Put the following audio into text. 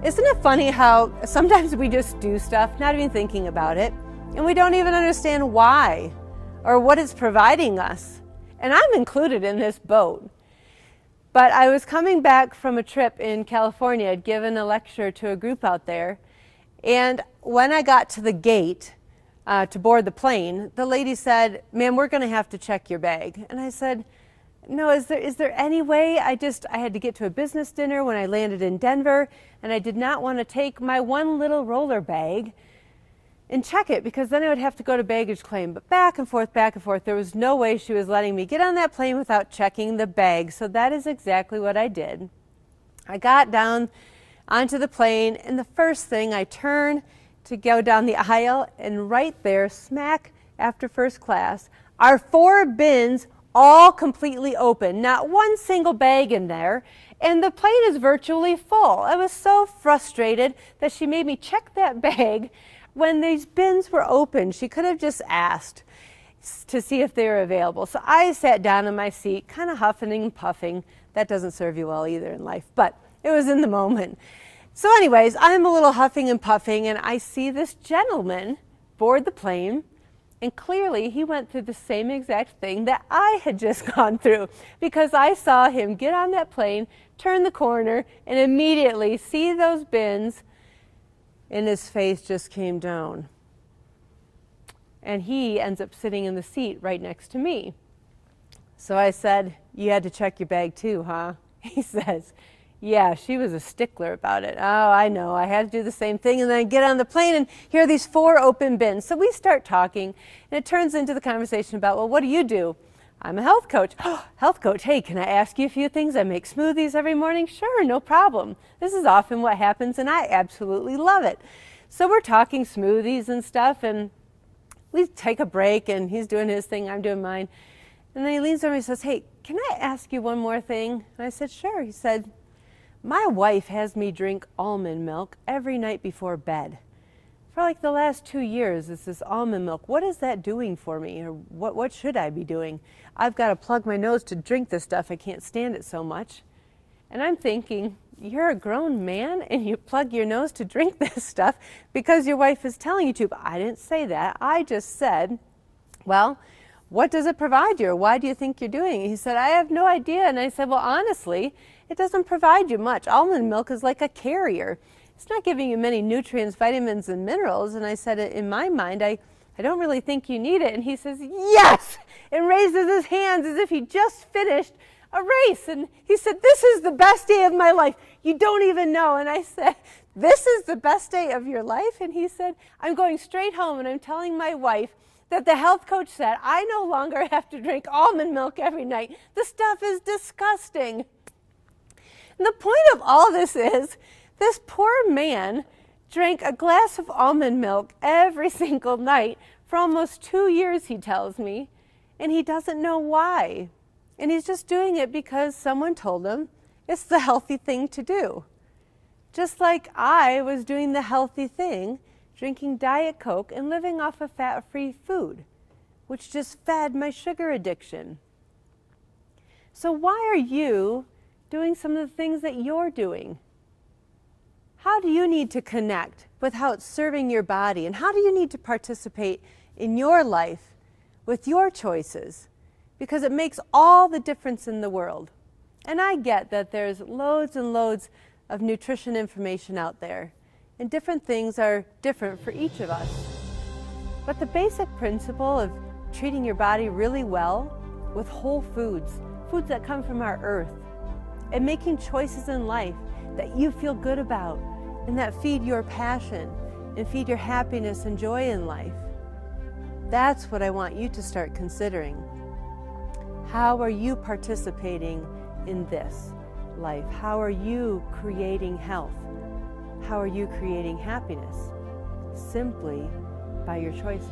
Isn't it funny how sometimes we just do stuff, not even thinking about it, and we don't even understand why or what it's providing us? And I'm included in this boat. But I was coming back from a trip in California. I'd given a lecture to a group out there, and when I got to the gate to board the plane, the lady said, "Ma'am, we're going to have to check your bag." And I said, "No, is there any way?" I had to get to a business dinner when I landed in Denver, and I did not want to take my one little roller bag and check it, because then I would have to go to baggage claim. But back and forth, there was no way she was letting me get on that plane without checking the bag. So that is exactly what I did. I got down onto the plane, and the first thing, I turned to go down the aisle, and right there, smack after first class, are 4 bins all completely open, not one single bag in there, and the plane is virtually full. I was so frustrated that she made me check that bag when these bins were open. She could have just asked to see if they were available. So I sat down in my seat, kind of huffing and puffing. That doesn't serve you well either in life, but it was in the moment. So anyways, I'm a little huffing and puffing, and I see this gentleman board the plane, and clearly he went through the same exact thing that I had just gone through, because I saw him get on that plane, turn the corner, and immediately see those bins, and his face just came down. And he ends up sitting in the seat right next to me. So I said, "You had to check your bag too, huh?" He says, "Yeah, she was a stickler about it." "Oh, I know, I had to do the same thing." And then I get on the plane, and here are these 4 open bins. So we start talking, and it turns into the conversation about, "Well, what do you do?" "I'm a health coach." "Oh, health coach, hey, can I ask you a few things? I make smoothies every morning." "Sure, no problem." This is often what happens, and I absolutely love it. So we're talking smoothies and stuff, and we take a break, and he's doing his thing, I'm doing mine. And then he leans over and he says, "Hey, can I ask you one more thing?" And I said, "Sure." He said, "My wife has me drink almond milk every night before bed. For like the last 2 years, it's this almond milk. What is that doing for me? Or what should I be doing? I've got to plug my nose to drink this stuff. I can't stand it so much." And I'm thinking, you're a grown man and you plug your nose to drink this stuff because your wife is telling you to. But I didn't say that. I just said, "Well, what does it provide you? Or why do you think you're doing it?" He said, "I have no idea." And I said, "Well, honestly, it doesn't provide you much. Almond milk is like a carrier. It's not giving you many nutrients, vitamins, and minerals." And I said, "In my mind, I don't really think you need it." And he says, "Yes!" and raises his hands as if he just finished a race. And he said, "This is the best day of my life. You don't even know." And I said, "This is the best day of your life?" And he said, "I'm going straight home and I'm telling my wife that the health coach said I no longer have to drink almond milk every night. The stuff is disgusting." And the point of all this is, this poor man drank a glass of almond milk every single night for almost 2 years, he tells me, and he doesn't know why. And he's just doing it because someone told him it's the healthy thing to do. Just like I was doing the healthy thing, drinking Diet Coke and living off of fat-free food, which just fed my sugar addiction. So why are you doing some of the things that you're doing? How do you need to connect with how it's serving your body? And how do you need to participate in your life with your choices? Because it makes all the difference in the world. And I get that there's loads and loads of nutrition information out there, and different things are different for each of us. But the basic principle of treating your body really well with whole foods, foods that come from our earth, and making choices in life that you feel good about and that feed your passion and feed your happiness and joy in life. That's what I want you to start considering. How are you participating in this life? How are you creating health? How are you creating happiness? Simply by your choices.